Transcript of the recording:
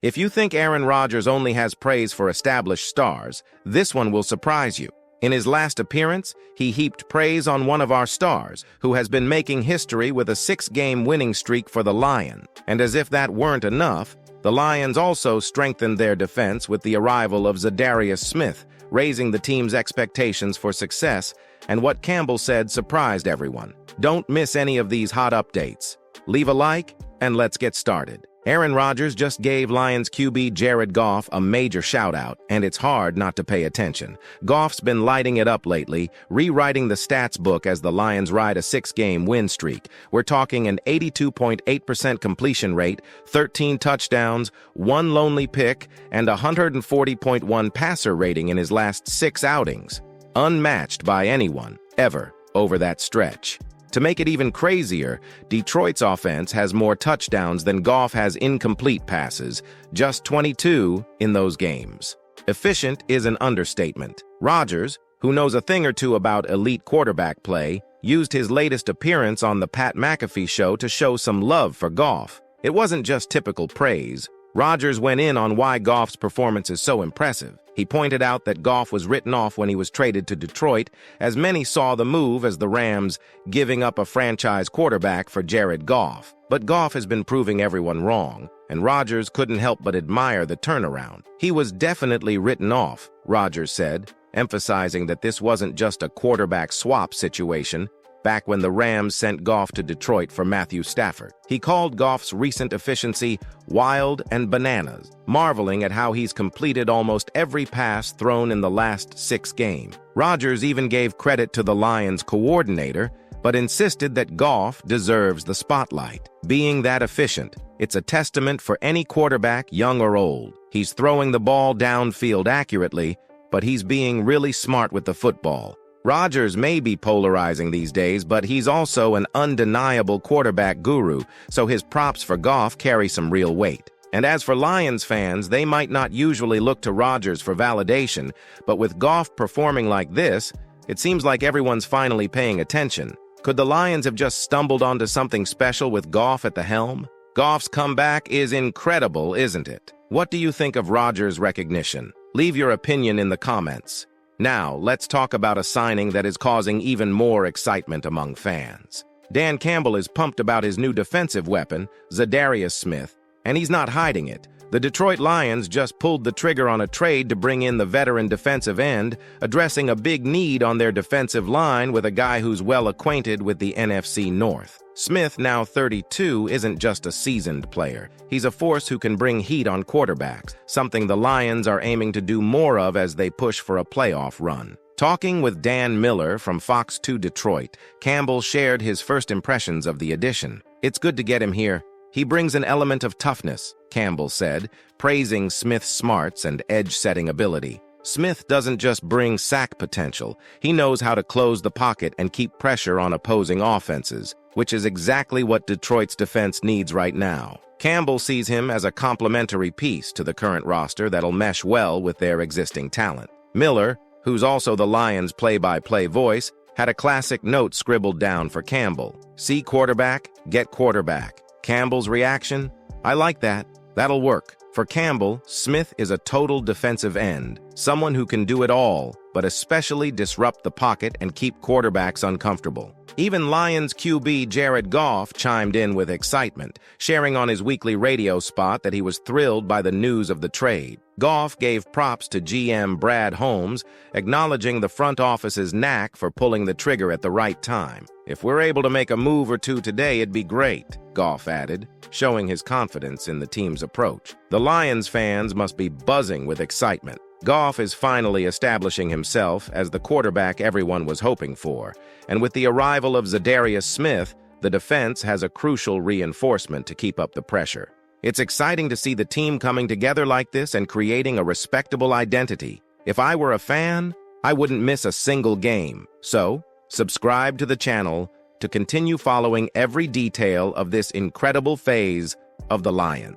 If you think Aaron Rodgers only has praise for established stars, this one will surprise you. In his last appearance, he heaped praise on one of our stars, who has been making history with a 6-game winning streak for the Lions. And as if that weren't enough, the Lions also strengthened their defense with the arrival of Zadarius Smith, raising the team's expectations for success, and what Campbell said surprised everyone. Don't miss any of these hot updates. Leave a like, and let's get started. Aaron Rodgers just gave Lions QB Jared Goff a major shout-out, and it's hard not to pay attention. Goff's been lighting it up lately, rewriting the stats book as the Lions ride a 6-game win streak. We're talking an 82.8% completion rate, 13 touchdowns, 1 lonely pick, and 140.1 passer rating in his last 6 outings. Unmatched by anyone, ever, over that stretch. To make it even crazier, Detroit's offense has more touchdowns than Goff has incomplete passes, just 22 in those games. Efficient is an understatement. Rodgers, who knows a thing or two about elite quarterback play, used his latest appearance on the Pat McAfee show to show some love for Goff. It wasn't just typical praise. Rodgers went in on why Goff's performance is so impressive. He pointed out that Goff was written off when he was traded to Detroit, as many saw the move as the Rams giving up a franchise quarterback for Jared Goff. But Goff has been proving everyone wrong, and Rodgers couldn't help but admire the turnaround. He was definitely written off, Rodgers said, emphasizing that this wasn't just a quarterback swap situation, back when the Rams sent Goff to Detroit for Matthew Stafford. He called Goff's recent efficiency wild and bananas, marveling at how he's completed almost every pass thrown in the last 6 games. Rodgers even gave credit to the Lions coordinator, but insisted that Goff deserves the spotlight. Being that efficient, it's a testament for any quarterback, young or old. He's throwing the ball downfield accurately, but he's being really smart with the football. Rodgers may be polarizing these days, but he's also an undeniable quarterback guru, so his props for Goff carry some real weight. And as for Lions fans, they might not usually look to Rodgers for validation, but with Goff performing like this, it seems like everyone's finally paying attention. Could the Lions have just stumbled onto something special with Goff at the helm? Goff's comeback is incredible, isn't it? What do you think of Rodgers' recognition? Leave your opinion in the comments. Now, let's talk about a signing that is causing even more excitement among fans. Dan Campbell is pumped about his new defensive weapon, Zadarius Smith, and he's not hiding it. The Detroit Lions just pulled the trigger on a trade to bring in the veteran defensive end, addressing a big need on their defensive line with a guy who's well acquainted with the NFC North. Smith, now 32, isn't just a seasoned player. He's a force who can bring heat on quarterbacks, something the Lions are aiming to do more of as they push for a playoff run. Talking with Dan Miller from Fox 2 Detroit, Campbell shared his first impressions of the addition. "It's good to get him here. He brings an element of toughness," Campbell said, praising Smith's smarts and edge-setting ability. Smith doesn't just bring sack potential. He knows how to close the pocket and keep pressure on opposing offenses, which is exactly what Detroit's defense needs right now. Campbell sees him as a complementary piece to the current roster that'll mesh well with their existing talent. Miller, who's also the Lions' play-by-play voice, had a classic note scribbled down for Campbell. "See quarterback, get quarterback." Campbell's reaction? "I like that. That'll work." For Campbell, Smith is a total defensive end, someone who can do it all, but especially disrupt the pocket and keep quarterbacks uncomfortable. Even Lions QB Jared Goff chimed in with excitement, sharing on his weekly radio spot that he was thrilled by the news of the trade. Goff gave props to GM Brad Holmes, acknowledging the front office's knack for pulling the trigger at the right time. "If we're able to make a move or two today, it'd be great," Goff added, showing his confidence in the team's approach. The Lions fans must be buzzing with excitement. Goff is finally establishing himself as the quarterback everyone was hoping for, and with the arrival of Zadarius Smith, the defense has a crucial reinforcement to keep up the pressure. It's exciting to see the team coming together like this and creating a respectable identity. If I were a fan, I wouldn't miss a single game. So, subscribe to the channel to continue following every detail of this incredible phase of the Lions.